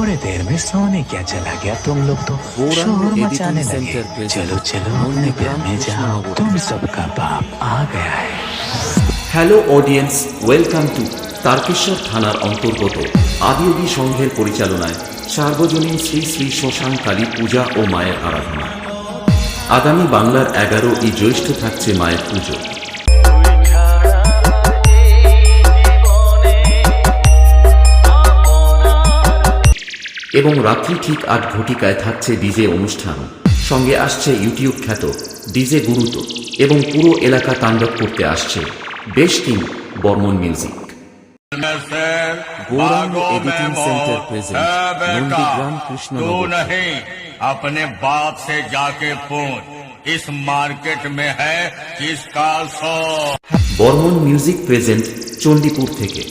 थोड़ी देर में सोने क्या चला गया तुम लोग तो शोर मचाने लगे। चलो चलो अपने घर में जाओ, तुम सबका बाप आ गया है। Hello audience, welcome to Tarakeswar থানার অন্তর্গত আদিয়োগী সংঘের পরিচালনায় সার্বজনীন শ্রী শ্রী শ্মশান কালী পূজা ও মায়ের আরাধনা। আগামী বাংলার 11ই জ্যৈষ্ঠ থাকছে মায়ের পুজো এবং রাত্রি ঠিক 8 ঘটিকায় থাকছে ডিজে অনুষ্ঠান। সঙ্গে আসছে ইউটিউব খ্যাত ডিজে গুরুত্ব এবং পুরো এলাকা তাণ্ডব করতে আসছে বেশ team Barman music. Gaurang editing centre present Nandigram Krishnanagar. नहीं अपने बाप से जाके पूछ, इस मार्केट में है किसका सौ। বর্মন মিউজিক প্রেজেন্ট চণ্ডীপুর থেকে।